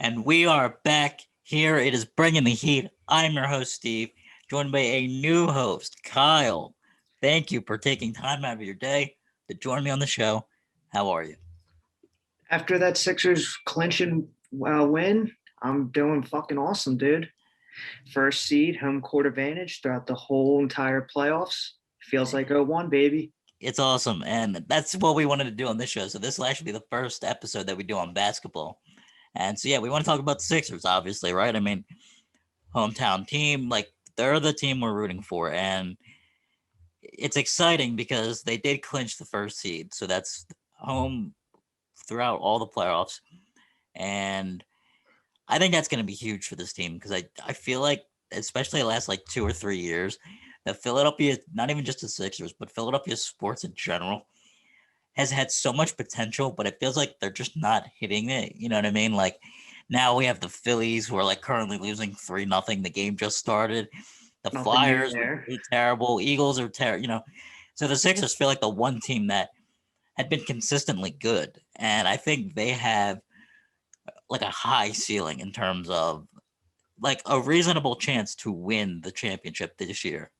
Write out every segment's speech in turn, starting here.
And we are back here. It is Bringing the Heat. I'm your host, Steve, joined by a new host, Kyle. Thank you for taking time out of your day to join me on the show. How are you? After that Sixers clinching win, I'm doing fucking awesome, dude. First seed, home court advantage throughout the whole entire playoffs. Feels like 0-1, baby. It's awesome. And that's what we wanted to do on this show. So, this will actually be the first episode that we do on basketball. And so, yeah, we want to talk about the Sixers, obviously, right? I mean, hometown team, like, they're the team we're rooting for. And it's exciting because they did clinch the first seed. So, that's home throughout all the playoffs. And I think that's going to be huge for this team because I feel like, especially the last like 2 or 3 years, that Philadelphia, not even just the Sixers, but Philadelphia sports in general, has had so much potential, but it feels like they're just not hitting it. You know what I mean? Like now we have the Phillies who are like currently losing 3-0. The game just started. The Nothing new Flyers there. are terrible. Eagles are terrible. So the Sixers feel like the one team that had been consistently good, and I think they have like a high ceiling in terms of like a reasonable chance to win the championship this year.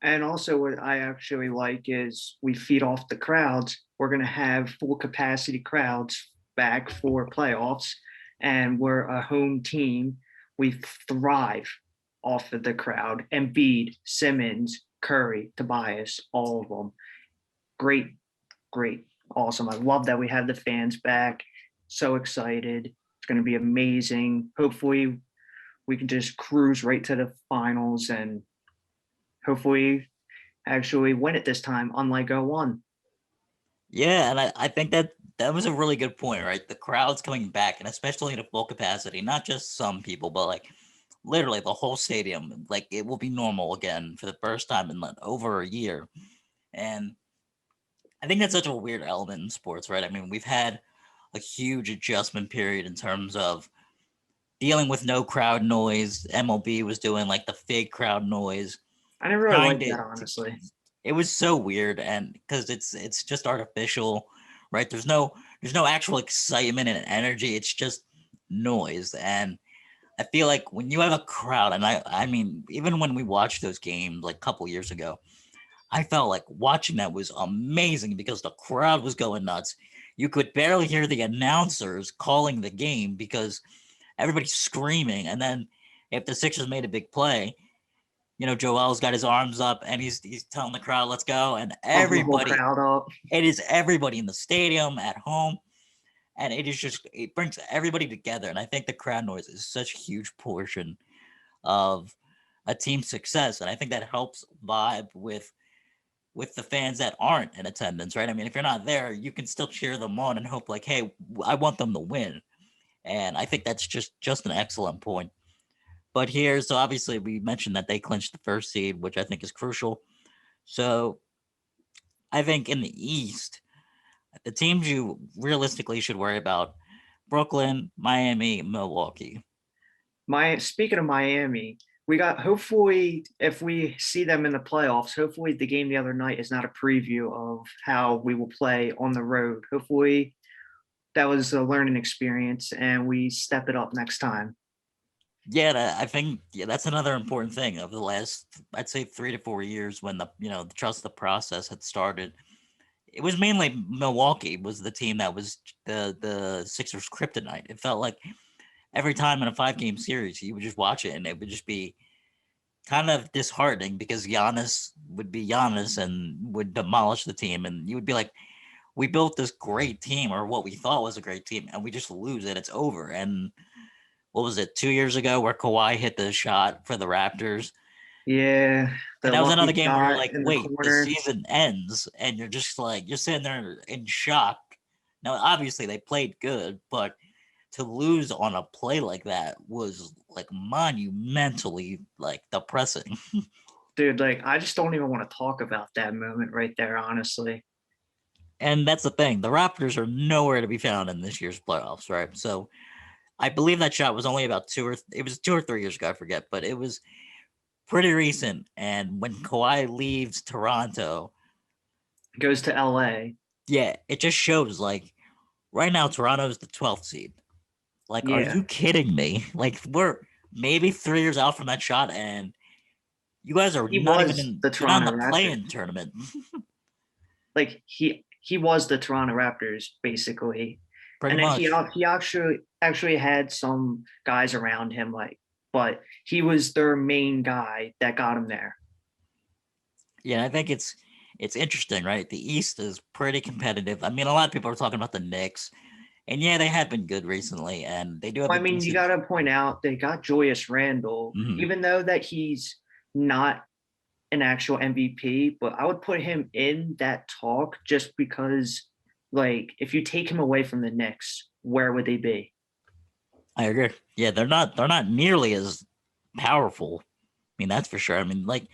And also, what I actually like is we feed off the crowds. We're going to have full capacity crowds back for playoffs, and we're a home team. We thrive off of the crowd. Embiid, Simmons, Curry, Tobias, all of them. Great, great, awesome. I love that we have the fans back. So excited. It's going to be amazing. Hopefully, we can just cruise right to the finals and hopefully actually win it this time, unlike 0-1. Yeah, and I think that was a really good point, right? The crowd's coming back, and especially to full capacity, not just some people, but like literally the whole stadium. Like it will be normal again for the first time in like over a year. And I think that's such a weird element in sports, right? I mean, we've had a huge adjustment period in terms of dealing with no crowd noise. MLB was doing like the fake crowd noise, I never really trying liked to, that, honestly. it was so weird, and because it's just artificial, right? There's no actual excitement and energy. It's just noise. And I feel like when you have a crowd, and I mean, even when we watched those games like a couple years ago, I felt like watching that was amazing because the crowd was going nuts. You could barely hear the announcers calling the game because everybody's screaming. And then if the Sixers made a big play, Joel's got his arms up and he's telling the crowd, "Let's go!" And Pumping the whole everybody, crowd up. it is everybody in the stadium, at home, and it brings everybody together. And I think the crowd noise is such a huge portion of a team's success, and I think that helps vibe with the fans that aren't in attendance, right? I mean, if you're not there, you can still cheer them on and hope like, "Hey, I want them to win." And I think that's just an excellent point. But here, so obviously we mentioned that they clinched the first seed, which I think is crucial. So I think in the East, the teams you realistically should worry about: Brooklyn, Miami, Milwaukee. Speaking of Miami, we got hopefully if we see them in the playoffs, hopefully the game the other night is not a preview of how we will play on the road. Hopefully that was a learning experience and we step it up next time. Yeah, I think that's another important thing of the last, I'd say, 3 to 4 years when the trust the process had started. It was mainly Milwaukee was the team that was the Sixers kryptonite. It felt like every time in a 5 game series, you would just watch it and it would just be kind of disheartening because Giannis would be Giannis and would demolish the team, and you would be like, "We built this great team, or what we thought was a great team, and we just lose it. It's over." And what was it, 2 years ago, where Kawhi hit the shot for the Raptors? Yeah, And the that was lucky another game where you're shot like, in the "Wait, the corner. season ends," and you're just like, you're sitting there in shock. Now, obviously, they played good, but to lose on a play like that was like monumentally like depressing. Dude, like I just don't even want to talk about that moment right there, honestly. And that's the thing. The Raptors are nowhere to be found in this year's playoffs, right? So I believe that shot was only about it was 2 or 3 years ago, I forget, but it was pretty recent. And when Kawhi leaves Toronto, Goes to LA. yeah, it just shows like right now Toronto is the 12th seed. Like, are Yeah, you kidding me? Like, we're maybe 3 years out from that shot, and you guys are he not even was in. the You're not in Toronto the Raptors. play-in tournament. Like he was the Toronto Raptors basically, Pretty and then much. he actually had some guys around him, like, but he was their main guy that got him there. Yeah, I think it's interesting, right? The East is pretty competitive. I mean, a lot of people are talking about the Knicks, and yeah, they have been good recently, and they do have Well, a I mean, you decent. got to point out they got Julius Randle, Mhm. even though that he's not an actual MVP, but I would put him in that talk just because, like, if you take him away from the Knicks, where would they be? I agree. Yeah, they're not nearly as powerful. I mean, that's for sure. I mean, like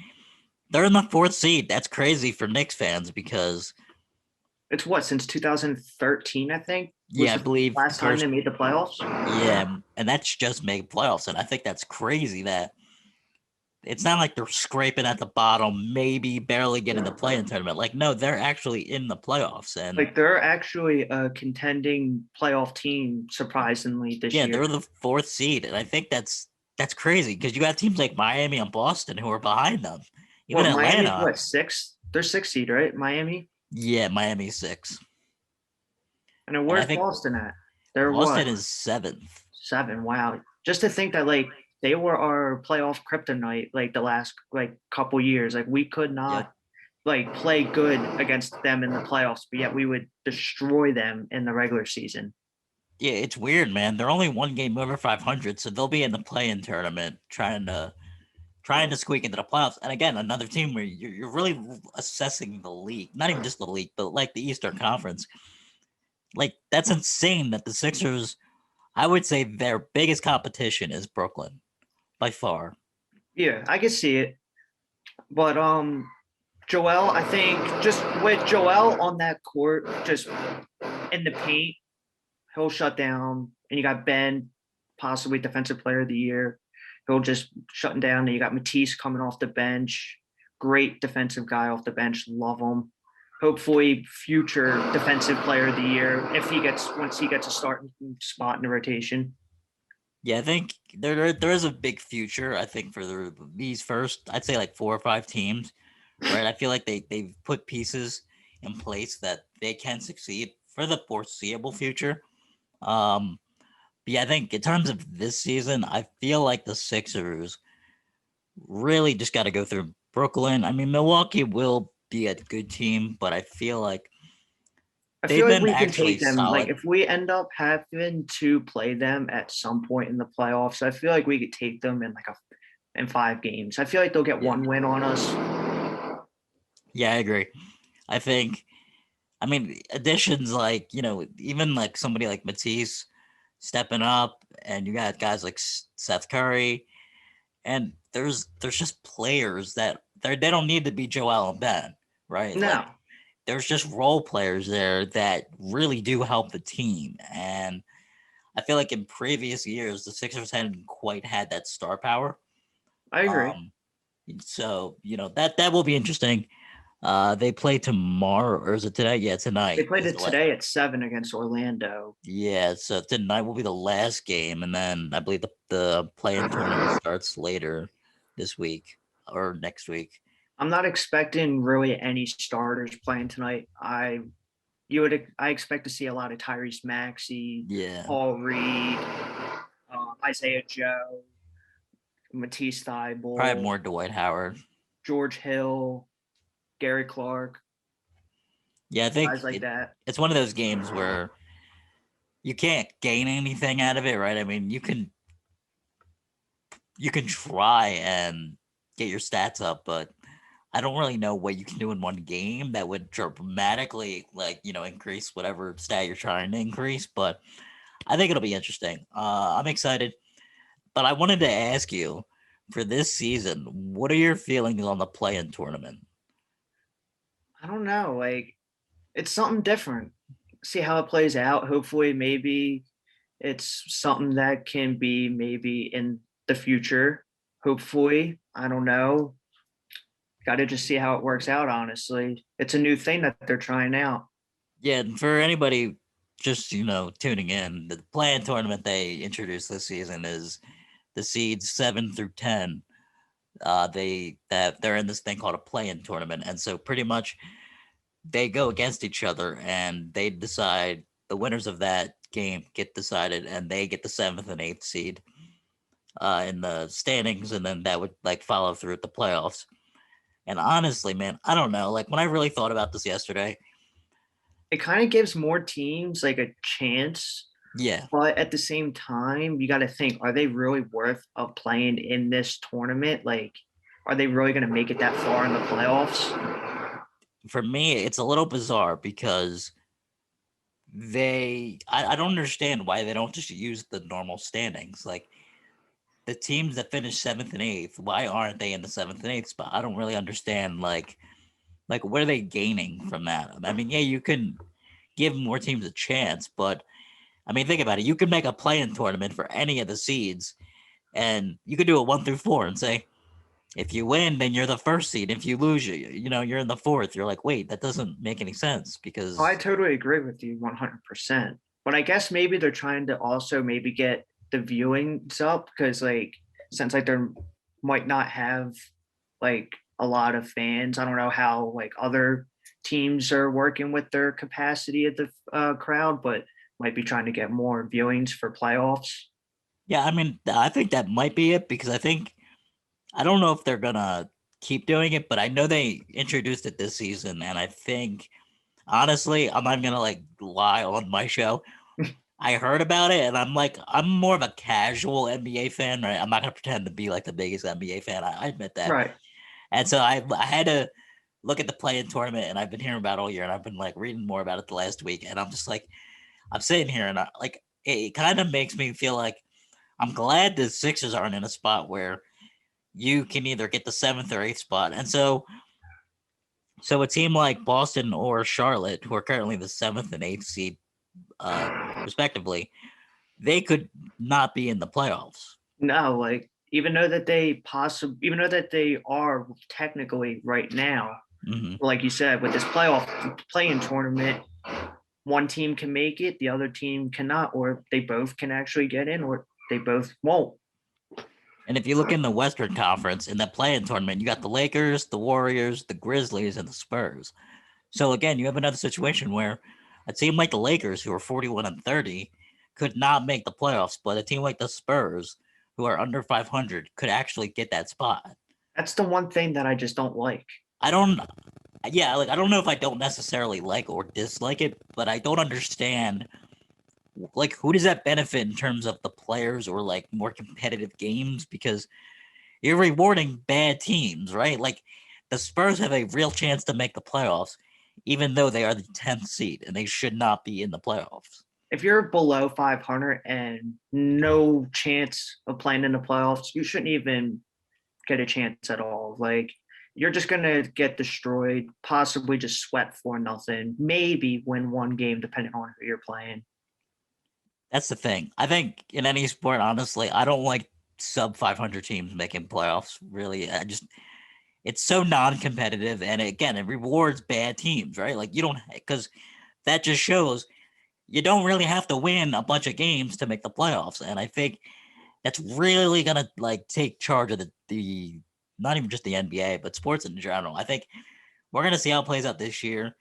they're in the fourth seed. That's crazy for Knicks fans because It's what, since 2013, I think, was yeah, I the believe last time they first made the playoffs. yeah, and that's just made playoffs, and I think that's crazy that it's not like they're scraping at the bottom, maybe barely getting the play-in tournament. Like, no, they're actually in the playoffs, and Like, they're actually a contending playoff team, surprisingly, this yeah, year. they're the fourth seed, and I think that's crazy because you got teams like Miami and Boston who are behind them, even What, Miami's Atlanta. what, sixth? They're sixth seed, right? Miami? Yeah, Miami six, And then and I where's think Boston at? They're what? Boston is seventh. Seven. Wow. Just to think that, like, they were our playoff kryptonite, like, the last, like, couple years. Like, we could not, Yep. like, play good against them in the playoffs, but yet we would destroy them in the regular season. Yeah, it's weird, man. They're only one game over 500, so they'll be in the play-in tournament trying to squeak into the playoffs. And again, another team where you're really assessing the league, not even just the league, but like the Eastern Conference. Like that's insane that the Sixers. I would say their biggest competition is Brooklyn by far. Yeah, I can see it. But Joel, I think just with Joel on that court, just in the paint, he'll shut down. And you got Ben, possibly defensive player of the year. He'll just shutting down. And you got Matisse coming off the bench. Great defensive guy off the bench. Love him. Hopefully, future defensive player of the year if he gets once he gets a starting spot in the rotation. Yeah, I think there is a big future. I think for these first, I'd say like 4 or 5 teams, right? I feel like they've put pieces in place that they can succeed for the foreseeable future. Um, but yeah, I think in terms of this season, I feel like the Sixers really just got to go through Brooklyn. I mean, Milwaukee will be a good team, but I feel like I they've feel like been we can actually take them. Like, solid. if we end up having to play them at some point in the playoffs, I feel like we could take them in like a in 5 games. I feel like they'll get Yeah, one win on us. yeah, I agree. I think, I mean, additions like even like somebody like Matisse stepping up, and you got guys like Seth Curry, and there's just players that they don't need to be Joel and Ben, right? Like No, there's just role players there that really do help the team. And I feel like in previous years, the Sixers hadn't quite had that star power. I agree. Um, so that will be interesting. They play tomorrow, or is it today? Yeah, They tonight played is it the last. today at 7 against Orlando. Yeah, so tonight will be the last game, and then I believe the play-in tournament starts later this week or next week. I'm not expecting really any starters playing tonight. I expect to see a lot of Tyrese Maxey, Yeah, Paul Reed, Isaiah Joe, Matisse probably Thybulle, more Dwight Howard. George Hill, Gary Clark, Yeah, I think guys like that. it's one of those games where you can't gain anything out of it, right? I mean, you can try and get your stats up, but I don't really know what you can do in one game that would dramatically increase whatever stat you're trying to increase. But I think it'll be interesting. I'm excited, but I wanted to ask you for this season, what are your feelings on the play-in tournament? I don't know. Like, it's something different. See how it plays out. Hopefully, maybe it's something that can be maybe in the future. Hopefully, I don't know. Got to just see how it works out, honestly. It's a new thing that they're trying out. Yeah, and for anybody just tuning in, the play-in tournament they introduced this season is the seeds 7 through 10. They're in this thing called a play-in tournament, and so pretty much they go against each other, and they decide the winners of that game get decided, and they get the seventh and eighth seed in the standings, and then that would like follow through at the playoffs. And honestly, man, I don't know. Like when I really thought about this yesterday, It kind of gives more teams like a chance, yeah, but at the same time, you got to think: are they really worth of playing in this tournament? Like, are they really going to make it that far in the playoffs? for me, it's a little bizarre because I don't understand why they don't just use the normal standings. Like the teams that finish seventh and eighth, why aren't they in the seventh and eighth spot? I don't really understand. Like what are they gaining from that? I mean, yeah, you can give more teams a chance, but I mean, think about it. You could make a play-in tournament for any of the seeds, and you could do a 1 through 4 and say, if you win, then you're the first seed. If you lose, you're in the fourth. You're like, wait, that doesn't make any sense Oh, I because totally agree with you 100%. But I guess maybe they're trying to also maybe get the viewings up because, like, since like there might not have like a lot of fans. I don't know how like other teams are working with their capacity at the crowd, but might be trying to get more viewings for playoffs. yeah, I mean, I think that might be it because I don't know if they're gonna keep doing it, but I know they introduced it this season, and I think honestly, I'm not gonna like lie on my show. I heard about it, and I'm like, I'm more of a casual NBA fan, right? I'm not gonna pretend to be like the biggest NBA fan. I admit that, Right. and so I had to look at the play-in tournament, and I've been hearing about it all year, and I've been like reading more about it the last week, and I'm just like, I'm sitting here, and it kind of makes me feel like I'm glad the Sixers aren't in a spot where you can either get the seventh or eighth spot, and so a team like Boston or Charlotte, who are currently the seventh and eighth seed, uh, respectively, they could not be in the playoffs. No, like even though that they are technically right now, Hmm. like you said, with this playoff playing tournament, one team can make it, the other team cannot, or they both can actually get in, or they both won't. And if you look in the Western Conference in that play-in tournament, you got the Lakers, the Warriors, the Grizzlies, and the Spurs. So again, you have another situation where a team like the Lakers, who are 41-30, could not make the playoffs, but a team like the Spurs, who are under 500, could actually get that spot. That's the one thing that I just don't like. I don't, yeah, like I don't know if I don't necessarily like or dislike it, but I don't understand like who does that benefit in terms of the players or like more competitive games because you're rewarding bad teams, right? Like the Spurs have a real chance to make the playoffs, even though they are the 10th seed and they should not be in the playoffs. If you're below 500 and no chance of playing in the playoffs, you shouldn't even get a chance at all. Like you're just gonna get destroyed, possibly just sweat for nothing, maybe win one game depending on who you're playing. That's the thing. I think in any sport, honestly, I don't like sub 500 teams making playoffs. Really, it's so non-competitive, and again, it rewards bad teams, right? Like you don't because that just shows you don't really have to win a bunch of games to make the playoffs, and I think that's really gonna like take charge of the not even just the NBA but sports in general. I think we're gonna see how it plays out this year.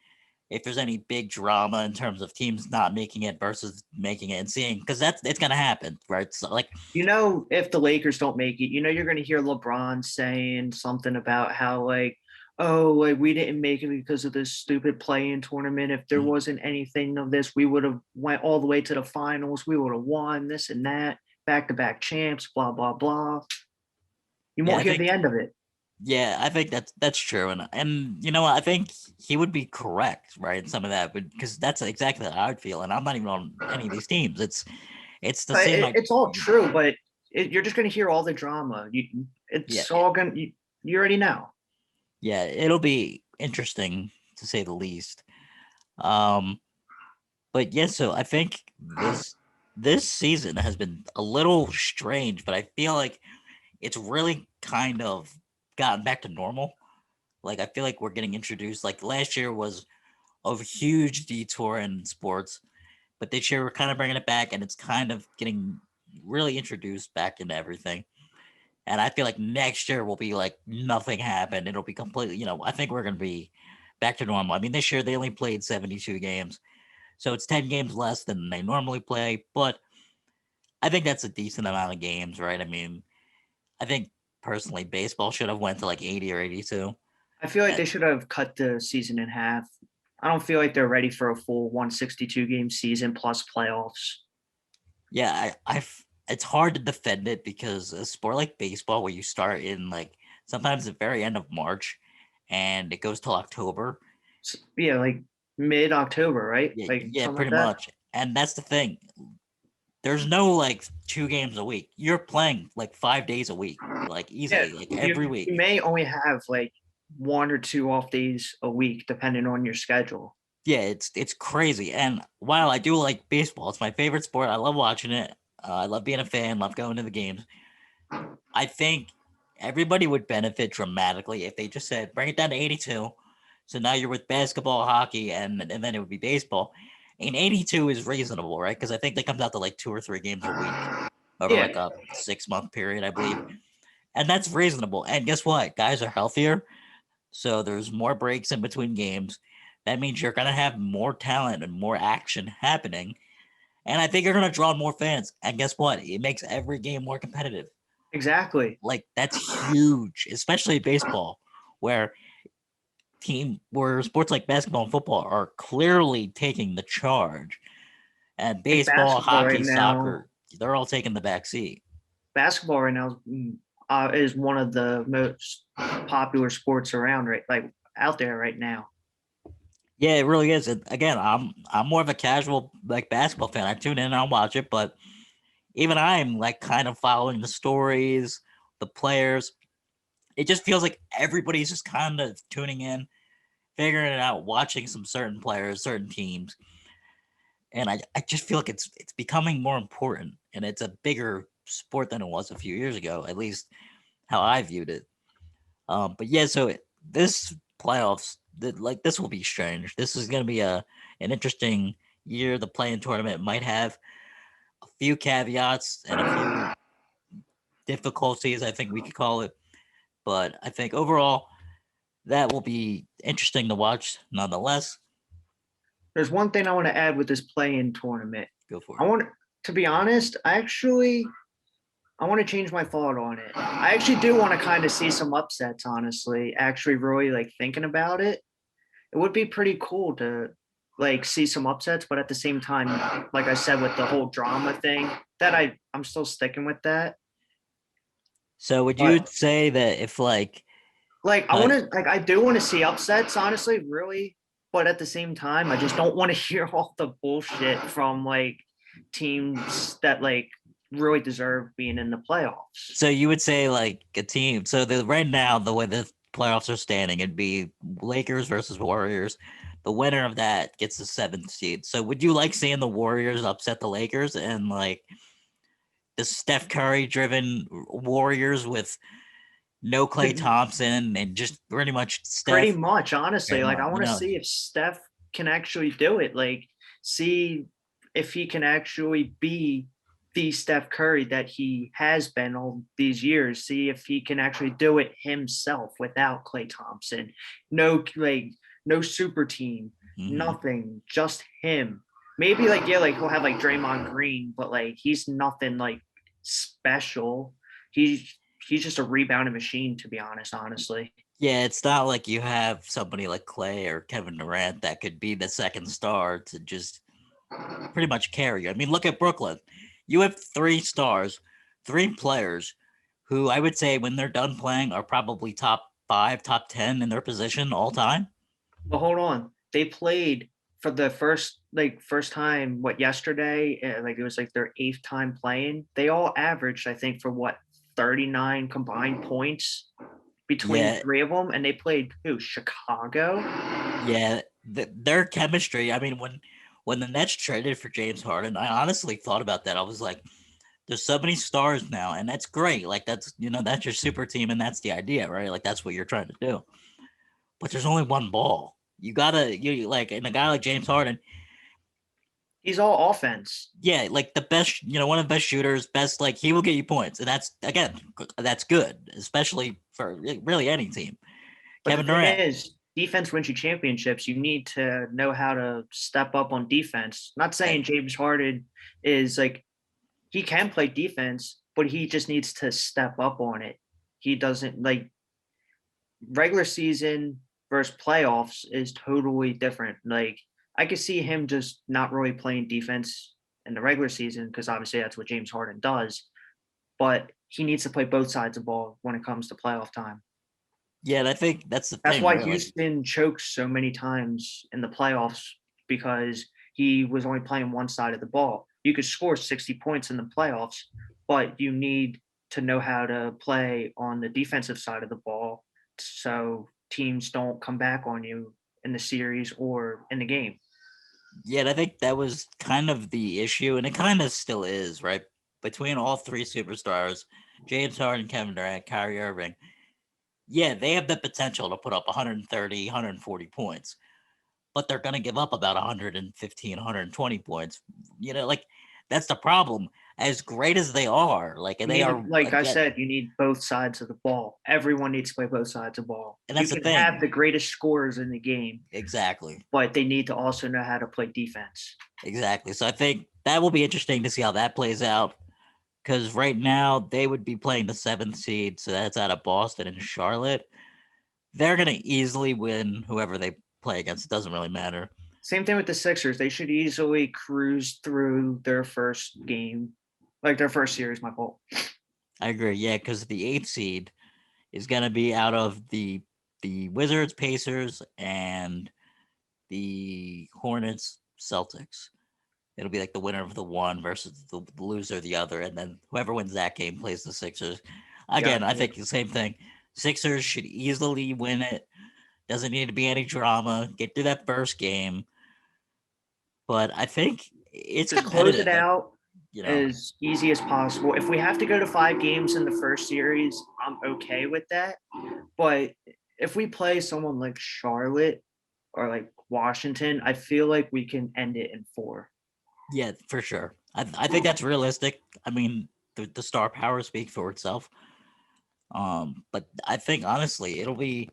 If there's any big drama in terms of teams not making it versus making it and seeing because that's it's gonna happen, right? So like You know, if the Lakers don't make it, you know you're gonna hear LeBron saying something about how like, oh, like we didn't make it because of this stupid play-in tournament. If there mm, wasn't anything of this, we would have went all the way to the finals. We would have won this and that, back-to-back champs, blah blah blah. You yeah, won't hear the end of it. I think that's true, and you know what? I think he would be correct, right? In some of that, because that's exactly how I'd feel, and I'm not even on any of these teams. It's the same like It's all true, but you're just gonna hear all the drama. yeah, It's all gonna. You already know. yeah, it'll be interesting to say the least. Um, but yeah, so I think this season has been a little strange, but I feel like it's really kind of gotten back to normal. Like I feel like we're getting introduced. Like last year was a huge detour in sports, but this year we're kind of bringing it back, and it's kind of getting really introduced back into everything. And I feel like next year will be like nothing happened. It'll be completely, I think we're going to be back to normal. I mean, this year they only played 72 games, so it's 10 games less than they normally play, but I think that's a decent amount of games, right? I mean, I think personally baseball should have went to like 80 or 82. I feel like And they should have cut the season in half. I don't feel like they're ready for a full 162 game season plus playoffs. yeah, it's hard to defend it because a sport like baseball, where you start in like sometimes the very end of March and it goes till October. Yeah, like mid October, right? Yeah, Like yeah, something like pretty that. much. And that's the thing. There's no like 2 games a week. You're playing like 5 days a week, like Yeah, easily, like you every you week. may only have like 1 or 2 off days a week, depending on your schedule. Yeah, it's crazy. And while I do like baseball, it's my favorite sport. I love watching it. I love being a fan. Love going to the games. I think everybody would benefit dramatically if they just said bring it down to 82. So now you're with basketball, hockey, and then it would be baseball. And 82 is reasonable, right? Because I think that comes out to like 2 or 3 games a week over like Yeah, a 6 month period, I believe. And that's reasonable. And guess what? Guys are healthier. So there's more breaks in between games. That means you're going to have more talent and more action happening. And I think you're going to draw more fans. And guess what? It makes every game more competitive. exactly. Like that's huge, especially baseball, where where sports like basketball and football are clearly taking the charge. And Like baseball, right hockey, now, soccer, they're all taking the back seat. basketball right now is one of the most popular sports around, right? Like out there right now. Yeah, it really is. And again, I'm more of a casual like basketball fan. I tune in and I'll watch it, but even I'm like kind of following the stories, the players. It just feels like everybody's just kind of tuning in, figuring it out, watching some certain players, certain teams. And I just feel like it's becoming more important and it's a bigger sport than it was a few years ago, at least how I viewed it. But yeah, so this playoffs, like this will be strange. This is going to be an interesting year. The playing tournament might have a few caveats and a few difficulties, I think we could call it. But I think overall, that will be interesting to watch nonetheless. There's one thing I want to add with this play-in tournament. Go for I it. want to be honest, I want to change my thought on it. I actually do want to kind of see some upsets, honestly. Actually, really like thinking about it. It would be pretty cool to like see some upsets, but at the same time, like I said, with the whole drama thing, that I'm still sticking with that. So would you But say that if like I want like to like I do want to see upsets, honestly, really. But at the same time, I just don't want to hear all the bullshit from like teams that like really deserve being in the playoffs. so you would say like a team. So the right now the way the playoffs are standing, it'd be Lakers versus Warriors. The winner of that gets the 7th seed. So would you like seeing the Warriors upset the Lakers and like the Steph Curry driven Warriors with no Clay Thompson and just pretty much Pretty Steph? much, honestly. Pretty Like much, I want to see if Steph can actually do it. Like see if he can actually be the Steph Curry that he has been all these years. See if he can actually do it himself without Clay Thompson. No like no super team, mhm. nothing, just him. Maybe like yeah, like he'll have like Draymond Green, but like he's nothing like special. He's just a rebounding machine, to be honest, honestly. Yeah, it's not like you have somebody like Clay or Kevin Durant that could be the second star to just pretty much carry you. I mean, look at Brooklyn. You have 3 stars, 3 players who I would say when they're done playing are probably top 5, top 10 in their position all time. But hold on, they played for the first time what yesterday? Like it was like their eighth time playing. They all averaged, I think, for what 39 combined points between Yeah, three of them, and they played who? Chicago. yeah, their chemistry. I mean, when the Nets traded for James Harden, I honestly thought about that. I was like, there's so many stars now, and that's great. Like that's that's your super team, and that's the idea, right? Like that's what you're trying to do. But there's only one ball. You gotta you like and a guy like James Harden, He's all offense. Yeah, like the best, one of the best shooters, best, like he will get you points. And that's, again, that's good, especially for really any team. But the Kevin thing Durant, is, defense wins you championships. You need to know how to step up on defense. Not I, saying James Harden is like he can play defense, but he just needs to step up on it. He doesn't like regular season versus playoffs is totally different. Like I could see him just not really playing defense in the regular season because obviously that's what James Harden does. But he needs to play both sides of the ball when it comes to playoff time. yeah, and I think that's the That's thing, why right? Like, Houston chokes so many times in the playoffs because he was only playing one side of the ball. You could score 60 points in the playoffs, but you need to know how to play on the defensive side of the ball so teams don't come back on you in the series or in the game. yeah, and I think that was kind of the issue, and it kind of still is, right? Between all three superstars, James Harden, Kevin Durant, Kyrie Irving, yeah, they have the potential to put up 130, 140 points, but they're going to give up about 115, 120 points. Like that's the problem. As great as they are, like You they need to, are like I again, said, you need both sides of the ball. Everyone needs to play both sides of the ball. and You that's the can have thing. the greatest scorers in the game, Exactly. but they need to also know how to play defense. Exactly. So I think that will be interesting to see how that plays out. Because right now they would be playing the seventh seed, so that's out of Boston and Charlotte. They're gonna easily win whoever they play against. It doesn't really matter. Same thing with the Sixers. They should easily cruise through their first game, like their first series, my fault. I agree. Yeah, because the eighth seed is gonna be out of the Wizards, Pacers, and the Hornets, Celtics. It'll be like the winner of the one versus the loser of the other, and then whoever wins that game plays the Sixers. Again, I Gotcha. think the same thing. Sixers should easily win it. Doesn't need to be any drama. Get through that first game, but I think it's Just close it competitive. out You know, as easy as possible. If we have to go to 5 games in the first series, I'm okay with that. But if we play someone like Charlotte or like Washington, I feel like we can end it in 4. yeah, for sure. I think that's realistic. I mean, the star power speaks for itself. But I think honestly, it'll be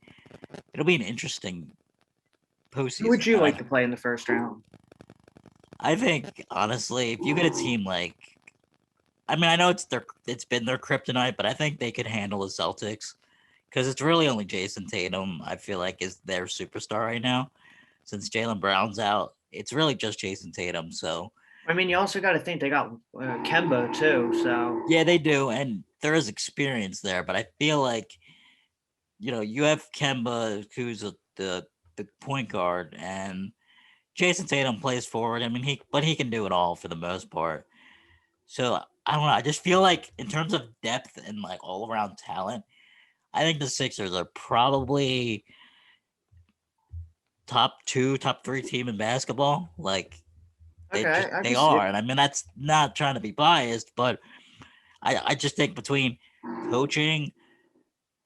an interesting Who would postseason. you And like I to play in the first round? I think honestly, if you get a team like, I mean, I know it's been their kryptonite, but I think they could handle the Celtics because it's really only Jason Tatum. I feel like is their superstar right now. Since Jalen Brown's out, it's really just Jason Tatum. So I mean, you also got to think they got Kemba too. So yeah, they do, and there is experience there. But I feel like you have Kemba, who's the point guard, and Jason Tatum plays forward. I mean, he can do it all for the most part. So I don't know. I just feel like in terms of depth and like all around talent, I think the Sixers are probably top two, top three team in basketball. Like okay, I they can see are, it. and I mean that's not trying to be biased, but I just think between coaching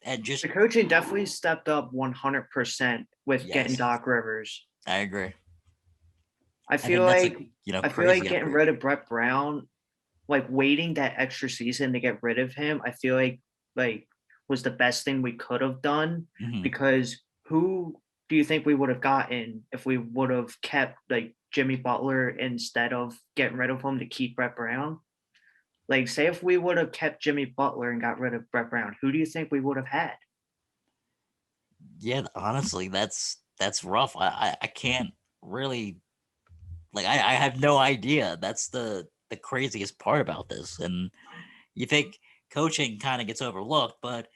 and The just coaching definitely stepped up 100% with getting yes, Doc Rivers. I agree. I I feel think that's a like I feel like crazy getting upgrade. rid of Brett Brown, like waiting that extra season to get rid of him, I feel like was the best thing we could have done Hmm. because who do you think we would have gotten if we would have kept like Jimmy Butler instead of getting rid of him to keep Brett Brown? Like, say if we would have kept Jimmy Butler and got rid of Brett Brown, who do you think we would have had? Yeah, honestly, that's rough. I can't really like I have no idea. That's the craziest part about this. And you think coaching kind of gets overlooked, but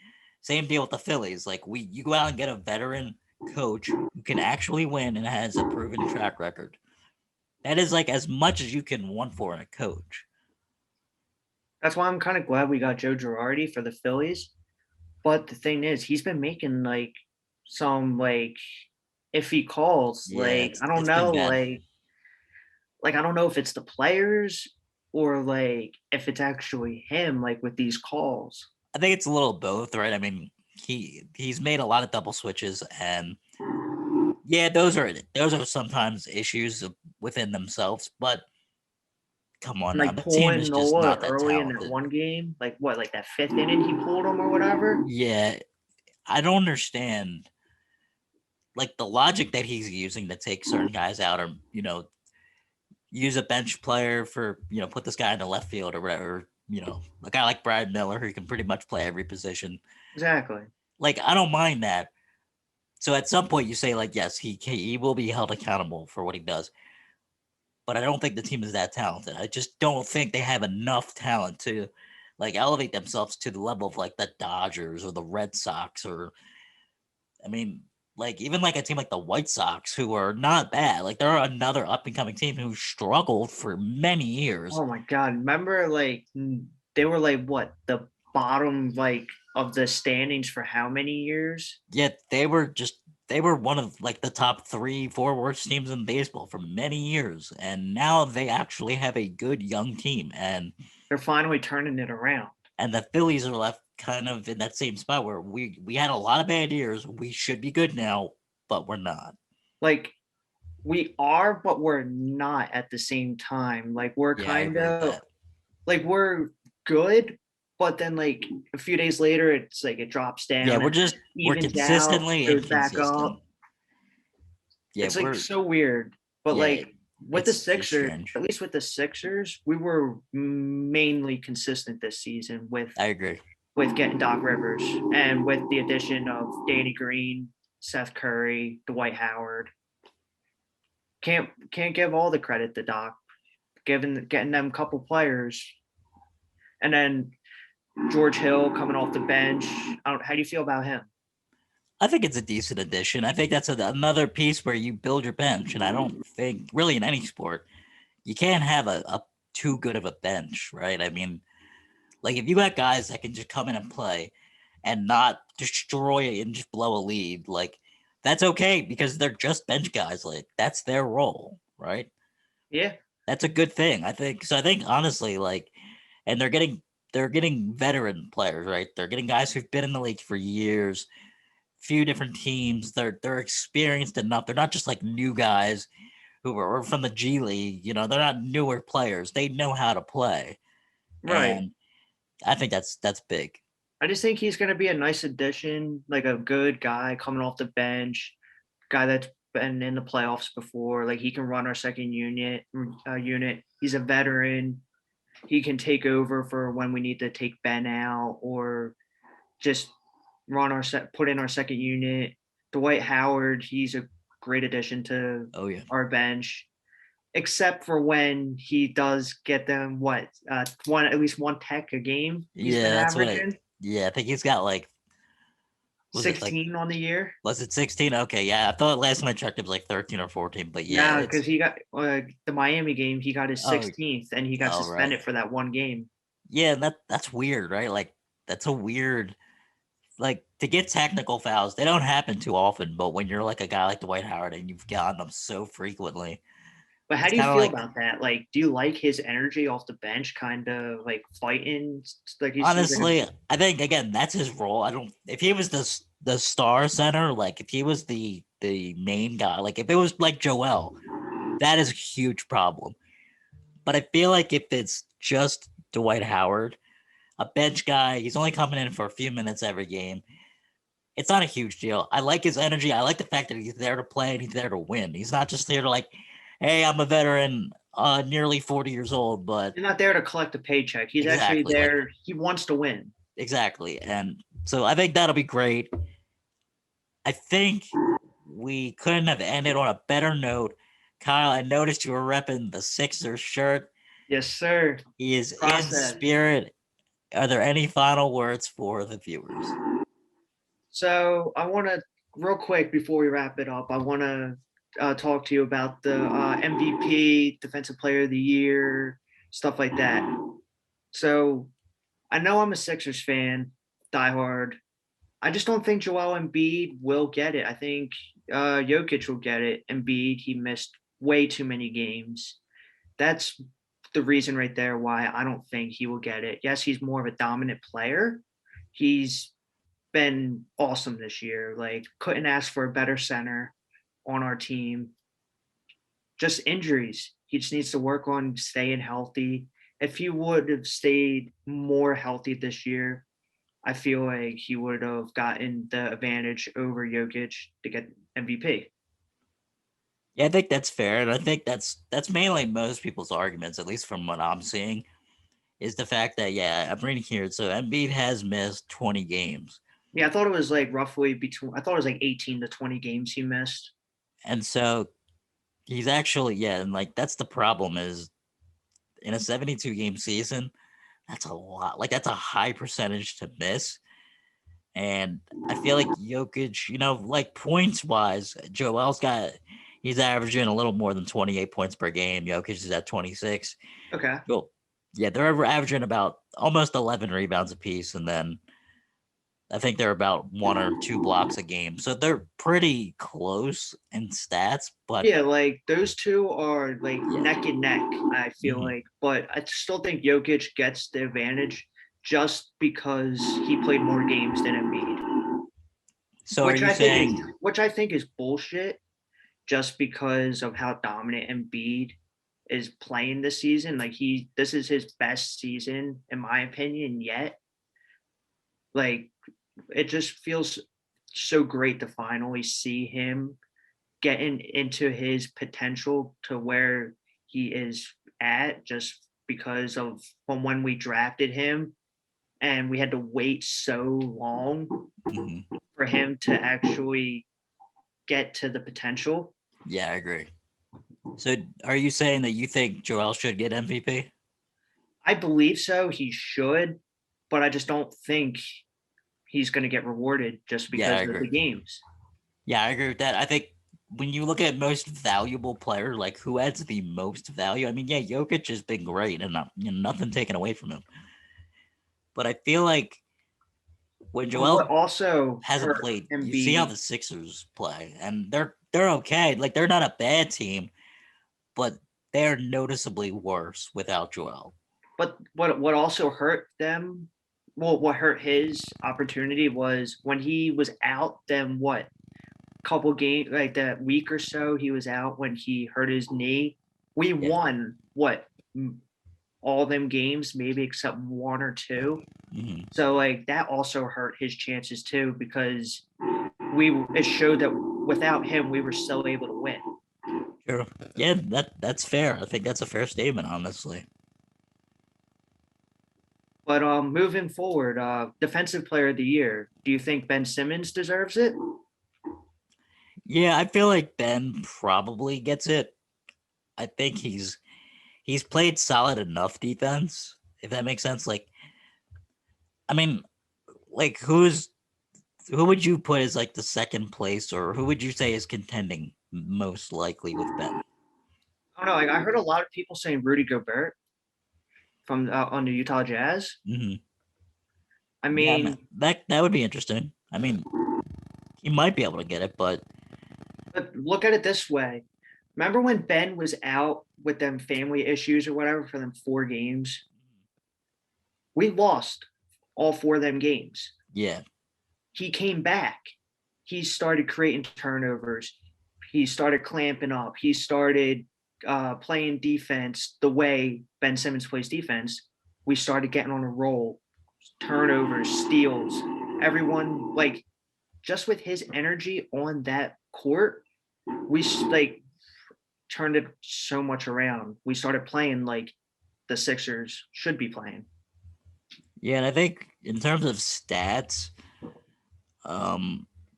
same deal with the Phillies. Like you go out and get a veteran coach who can actually win and has a proven track record. That is like as much as you can want for in a coach. That's why I'm kind of glad we got Joe Girardi for the Phillies. But the thing is, he's been making like some like iffy calls. Yeah, Like it's I don't it's been know, bad. like I don't know if it's the players or like if it's actually him, like with these calls. I think it's a little both, right? I mean, he's made a lot of double switches, and yeah, those are sometimes issues within themselves. But come on And now. like The team is pulling just Noah not that early in that talented. one game, like what, like that fifth inning he pulled him or whatever. Yeah, I don't understand like the logic that he's using to take certain guys out or, use a bench player for, put this guy in the left field or whatever, a guy like Brad Miller who can pretty much play every position. Exactly. Like, I don't mind that. So at some point you say like, yes, he will be held accountable for what he does. But I don't think the team is that talented. I just don't think they have enough talent to like elevate themselves to the level of like the Dodgers or the Red Sox or I mean, like even like a team like the White Sox who are not bad. Like they're another up and coming team who struggled for many years. Oh my God. Remember like they were like what, the bottom like of the standings for how many years? Yet they were one of like the top 3, 4 worst teams in baseball for many years. And now they actually have a good young team. They're finally turning it around. And the Phillies are left kind of in that same spot where we had a lot of bad years. We should be good now, but we're not. Like we are, but we're not at the same time. Like we're Yeah, I kind agree with of that. like we're good, but then like a few days later, it's like it drops Yeah, down and we're evens out, consistently goes back inconsistent. up. Yeah, It's like so weird. But yeah, like with the it's Sixers, strange. at least with the Sixers, we were mainly consistent this season I agree. with getting Doc Rivers and with the addition of Danny Green, Seth Curry, Dwight Howard. Can't give all the credit to Doc, given getting them a couple players, and then George Hill coming off the bench. How do you feel about him? I think it's a decent addition. I think that's another piece where you build your bench, and I don't think really in any sport you can't have a too good of a bench, right? I mean, like if you got guys that can just come in and play and not destroy it and just blow a lead, like that's okay because they're just bench guys. Like that's their role, right? Yeah, That's a good thing. I think so. I think honestly, like, and they're getting veteran players, right? They're getting guys who've been in the league for years, few different teams. They're experienced enough. They're not just like new guys who are from the G League. They're not newer players. They know how to play, right. and I think that's big. I just think he's going to be a nice addition, like a good guy coming off the bench, guy that's been in the playoffs before. Like he can run our second unit. He's a veteran. He can take over for when we need to take Ben out or just put in our second unit. Dwight Howard, he's a great addition to Oh yeah, our bench, except for when he does get them one at least one tech a game. He's been yeah. That's what. averaging Yeah, I think he's got like was it like 16 on the year. was it 16? Okay, yeah. I thought last time I checked it was like 13 or 14, but yeah, Now it's because he got the Miami game, he got his oh 16th, and he got oh right. suspended for that one game. Yeah, that's weird, right? Like that's a weird like to get technical fouls. They don't happen too often, but when you're like a guy like Dwight Howard and you've gotten them so frequently, But how it's do you kind of feel like about that? Like, do you like his energy off the bench, kind of like fighting? Like he seems like honestly, I think again that's his role. I don't if he was the star center, like if he was the main guy, like if it was like Joel, that is a huge problem. But I feel like if it's just Dwight Howard, a bench guy, he's only coming in for a few minutes every game. It's not a huge deal. I like his energy. I like the fact that he's there to play and he's there to win. He's not just there to like, hey, I'm a veteran, nearly 40 years old, but he's not there to collect a paycheck. He's actually exactly, like there. He wants to win. exactly. And so I think that'll be great. I think we couldn't have ended on a better note. Kyle, I noticed you were repping the Sixers shirt. Yes, sir. He is in Process. spirit. Are there any final words for the viewers? So I want to real quick before we wrap it up. I want to talk to you about the MVP, Defensive Player of the Year, stuff like that. So I know I'm a Sixers fan, diehard. I just don't think Joel Embiid will get it. I think Jokic will get it. Embiid, he missed way too many games. That's the reason right there why I don't think he will get it. Yes, he's more of a dominant player. He's been awesome this year. Like, couldn't ask for a better center on our team. Just injuries. He just needs to work on staying healthy. If he would have stayed more healthy this year, I feel like he would have gotten the advantage over Jokic to get MVP. Yeah, I think that's fair, and I think that's mainly most people's arguments, at least from what I'm seeing, is the fact that yeah, I'm reading here. So Embiid has missed 20 games, Yeah, I thought it was like roughly between. I thought it was like 18 to 20 games he missed. and so he's actually yeah, and like that's the problem is in a 72 game season, that's a lot. Like that's a high percentage to miss. And I feel like Jokic, like points wise, Joel's got he's averaging a little more than 28 points per game. Jokic is at 26. Okay. Well, yeah, they're averaging about almost 11 rebounds apiece, and then I think they're about 1 or 2 blocks a game. So they're pretty close in stats, but Yeah, like those two are like yeah. neck and neck, I feel Mhm. like. But I still think Jokic gets the advantage just because he played more games than Embiid. So are Which you I think is saying which I think is bullshit just because of how dominant Embiid is playing this season. Like this is his best season, in my opinion, yet. Like it just feels so great to finally see him getting into his potential to where he is at just because of from when we drafted him and we had to wait so long mhm. for him to actually get to the potential. Yeah, I agree. So are you saying that you think Joel should get MVP? I believe so. He should, but I just don't think he's going to get rewarded just Yeah, I because of agree. the games. Yeah, I agree with that. I think when you look at most valuable player, like who adds the most value, I mean, yeah, Jokic has been great and nothing taken away from him. But I feel like when But what Joel also hasn't hurt played, you see how Embiid, the Sixers play, and they're okay. Like they're not a bad team, but they're noticeably worse without Joel. but what also hurt them, well, what hurt his opportunity was when he was out. Then what? Couple games, like that week or so, he was out when he hurt his knee. We Yeah. won what all them games, maybe except one or two. Hmm. So like that also hurt his chances too because it showed that without him we were still able to win. Sure. Yeah, that's fair. I think that's a fair statement, honestly. But moving forward, defensive player of the year, do you think Ben Simmons deserves it? Yeah, I feel like Ben probably gets it. I think he's played solid enough defense, if that makes sense. Like, I mean, like who would you put as like the second place, or who would you say is contending most likely with Ben? I don't know. Like I heard a lot of people saying Rudy Gobert from on the Utah Jazz. Hmm. I Yeah, I mean, mean, that would be interesting. I mean, he might be able to get it, but but look at it this way. Remember when Ben was out with them family issues or whatever for them 4 games? We lost all 4 of them games. yeah, He came back. He started creating turnovers. He started clamping up. He started playing defense the way Ben Simmons plays defense. We started getting on a roll, turnovers, steals. Everyone like just with his energy on that court, we like turned it so much around. We started playing like the Sixers should be playing. yeah, and I think in terms of stats,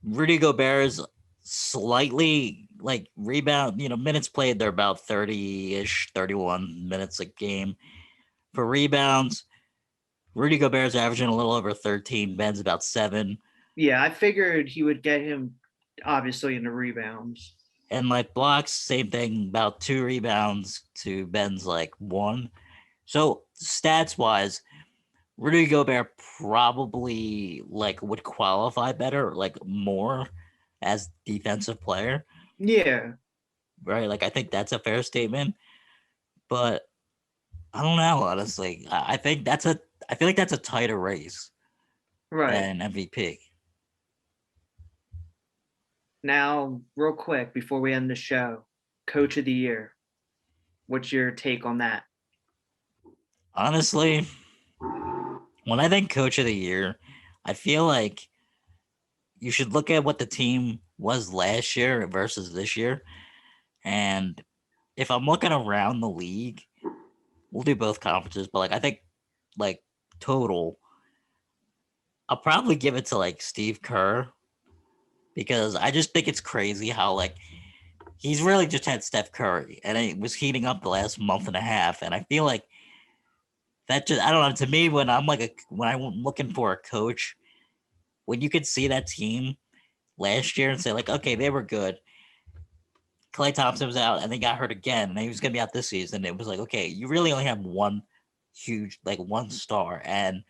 Rudy Gobert is slightly like rebound, minutes played, they're about 30-ish, 31 minutes a game. For rebounds, Rudy Gobert's averaging a little over 13, Ben's about 7. Yeah, I figured he would get him obviously in the rebounds. And like blocks, same thing, about 2 rebounds to Ben's like 1. So stats wise, Rudy Gobert probably like would qualify better, like more as defensive player, Yeah, right? Like I think that's a fair statement, but I don't know honestly. I think I feel like that's a tighter race right. than MVP. Now, real quick before we end the show, coach of the year. What's your take on that? Honestly, when I think coach of the year, I feel like you should look at what the team was last year versus this year. And if I'm looking around the league, we'll do both conferences, but like I think like total, I'll probably give it to like Steve Kerr because I just think it's crazy how like he's really just had Steph Curry and it was heating up the last month and a half. And I feel like that just I don't know, to me when I'm looking for a coach, when you could see that team last year and say like, okay, they were good. Clay Thompson was out and they got hurt again and he was gonna be out this season. It was like, okay, you really only have one huge like one star and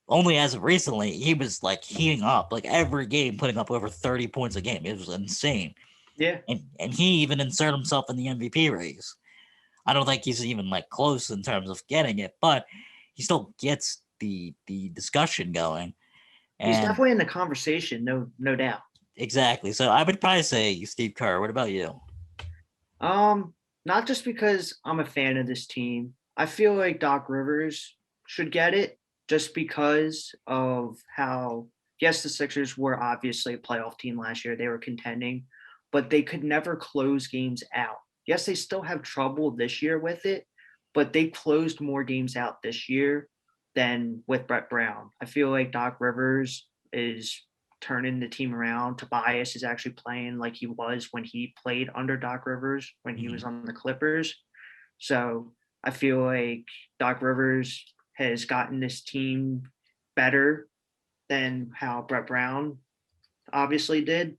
only as of recently he was like heating up like every game putting up over 30 points a game. It was insane. Yeah, And he even inserted himself in the MVP race. I don't think he's even like close in terms of getting it, but he still gets the discussion going. he's And definitely in the conversation, no doubt. exactly. So I would probably say Steve Kerr. What about you? Um, Not just because I'm a fan of this team. I feel like Doc Rivers should get it just because of how, yes, the Sixers were obviously a playoff team last year. They were contending, but they could never close games out. Yes, they still have trouble this year with it, but they closed more games out this year than with Brett Brown. I feel like Doc Rivers is turning the team around. Tobias is actually playing like he was when he played under Doc Rivers when he was Mhm. on the Clippers. So I feel like Doc Rivers has gotten this team better than how Brett Brown obviously did,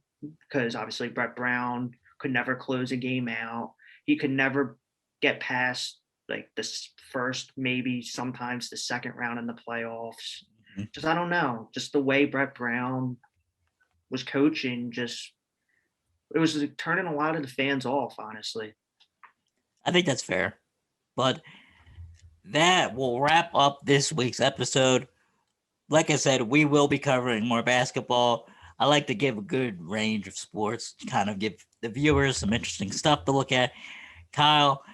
because obviously Brett Brown could never close a game out. He could never get past like this first, maybe sometimes the second round in the playoffs. Mhm. Just I don't know, just the way Brett Brown was coaching, just it was like, turning a lot of the fans off, honestly. I think that's fair. But that will wrap up this week's episode. Like I said, we will be covering more basketball. I like to give a good range of sports, to kind of give the viewers some interesting stuff to look at. Kyle,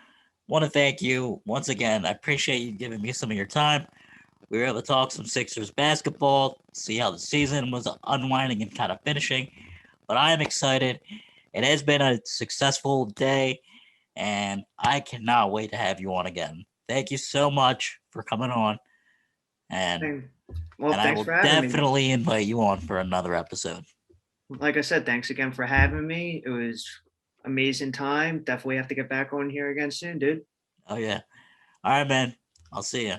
want to thank you once again. I appreciate you giving me some of your time. We were able to talk some Sixers basketball, see how the season was unwinding and kind of finishing. But I am excited. It has been a successful day, and I cannot wait to have you on again. Thank you so much for coming on, and And, well, and I thanks will for having me. definitely invite you on for another episode. Like I said, thanks again for having me. It was amazing time. Definitely have to get back on here again soon, dude. Oh yeah. All right, man. I'll see you.